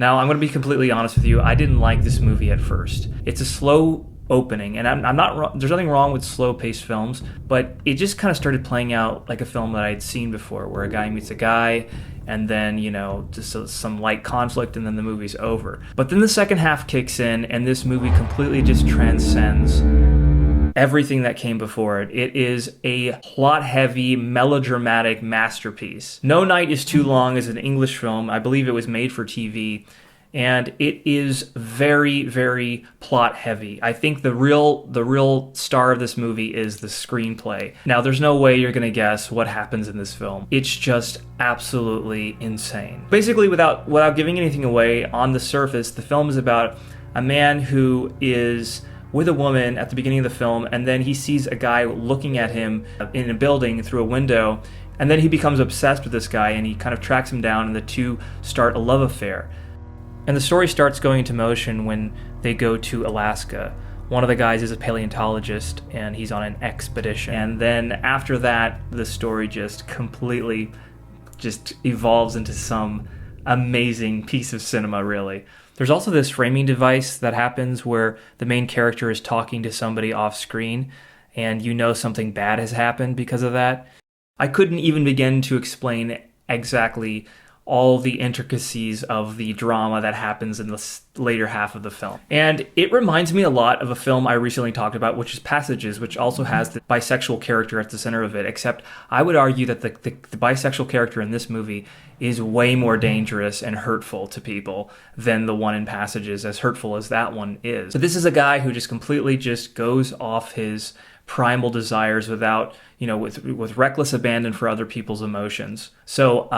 Now, I'm going to be completely honest with you. I didn't like this movie at first. It's a slow opening, and I'm not wrong. There's nothing wrong with slow-paced films, but it just kind of started playing out like a film that I'd seen before, where a guy meets a guy, and then, just some light conflict, and then the movie's over. But then the second half kicks in, and this movie completely just transcends everything that came before it. It is a plot-heavy, melodramatic masterpiece. No Night is Too Long is an English film. I believe it was made for TV, and it is very, very plot-heavy. I think the real star of this movie is the screenplay. Now, there's no way you're gonna guess what happens in this film. It's just absolutely insane. Basically, without giving anything away, on the surface, the film is about a man who is with a woman at the beginning of the film, and then he sees a guy looking at him in a building through a window, and then he becomes obsessed with this guy, and he kind of tracks him down, and the two start a love affair. And the story starts going into motion when they go to Alaska. One of the guys is a paleontologist, and he's on an expedition. And then after that, the story just completely evolves into some amazing piece of cinema, really. There's also this framing device that happens where the main character is talking to somebody off screen, and something bad has happened because of that. I couldn't even begin to explain exactly all the intricacies of the drama that happens in the later half of the film. And it reminds me a lot of a film I recently talked about, which is Passages, which also has the bisexual character at the center of it, except I would argue that the bisexual character in this movie is way more dangerous and hurtful to people than the one in Passages, as hurtful as that one is. So this is a guy who just completely goes off his primal desires without, with reckless abandon for other people's emotions. So,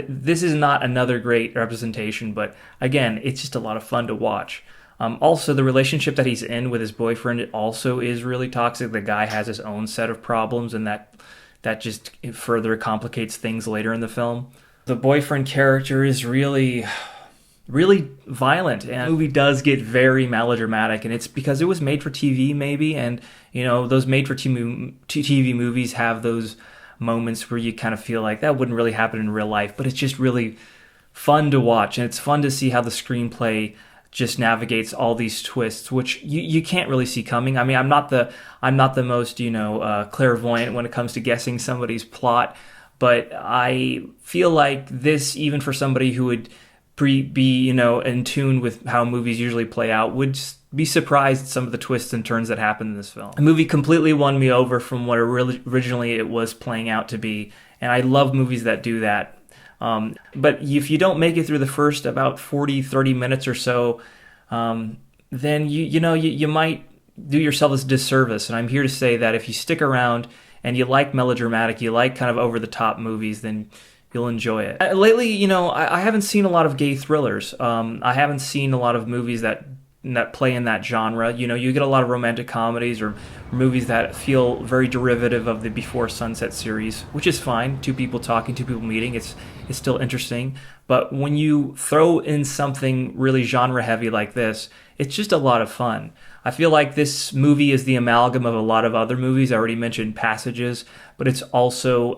this is not another great representation, but again, it's just a lot of fun to watch. Also, the relationship that he's in with his boyfriend also is really toxic. The guy has his own set of problems, and that just further complicates things later in the film. The boyfriend character is really violent, and the movie does get very melodramatic, and it's because it was made for TV maybe, and those made for TV movies have those moments where you kind of feel like that wouldn't really happen in real life, but it's just really fun to watch, and it's fun to see how the screenplay just navigates all these twists, which you can't really see coming. I mean, I'm not the most clairvoyant when it comes to guessing somebody's plot, but I feel like this, even for somebody who would be in tune with how movies usually play out, would be surprised at some of the twists and turns that happen in this film. The movie completely won me over from what originally it was playing out to be, and I love movies that do that. But if you don't make it through the first about 30 minutes or so, then you might do yourself a disservice. And I'm here to say that if you stick around and you like melodramatic, you like kind of over-the-top movies, then you'll enjoy it. Lately, I haven't seen a lot of gay thrillers. I haven't seen a lot of movies that play in that genre. You get a lot of romantic comedies or movies that feel very derivative of the Before Sunset series, which is fine. Two people talking, two people meeting. It's still interesting. But when you throw in something really genre-heavy like this, it's just a lot of fun. I feel like this movie is the amalgam of a lot of other movies. I already mentioned Passages, but it's also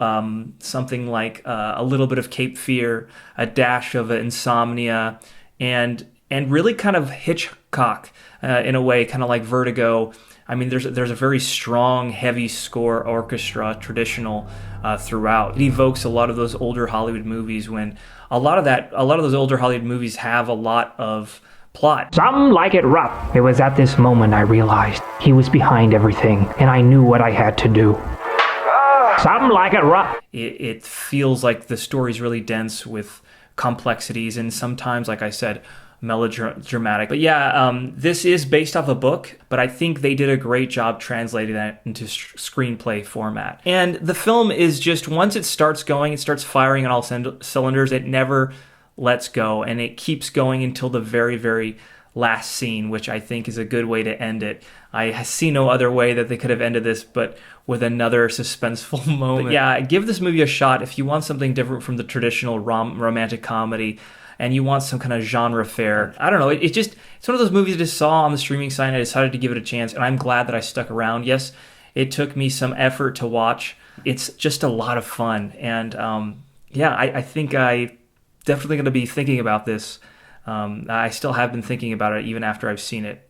something like a little bit of Cape Fear, a dash of Insomnia, and really kind of Hitchcock in a way, kind of like Vertigo. I mean, there's a very strong, heavy score orchestra, traditional throughout. It evokes a lot of those older Hollywood movies when a lot of those older Hollywood movies have a lot of plot. Some like it rough. It was at this moment I realized he was behind everything, and I knew what I had to do. Some like it rough. It feels like the story's really dense with complexities, and sometimes, like I said, melodramatic. But this is based off a book, but I think they did a great job translating that into screenplay format. And the film is just, once it starts going, it starts firing on all cylinders. It never lets go, and it keeps going until the very, very last scene, which I think is a good way to end it. I see no other way that they could have ended this but with another suspenseful moment. But give this movie a shot if you want something different from the traditional romantic comedy and you want some kind of genre fare. I don't know, it's one of those movies I just saw on the streaming site and I decided to give it a chance, and I'm glad that I stuck around. Yes, it took me some effort to watch. It's just a lot of fun, and I think I definitely going to be thinking about this I still have been thinking about it even after I've seen it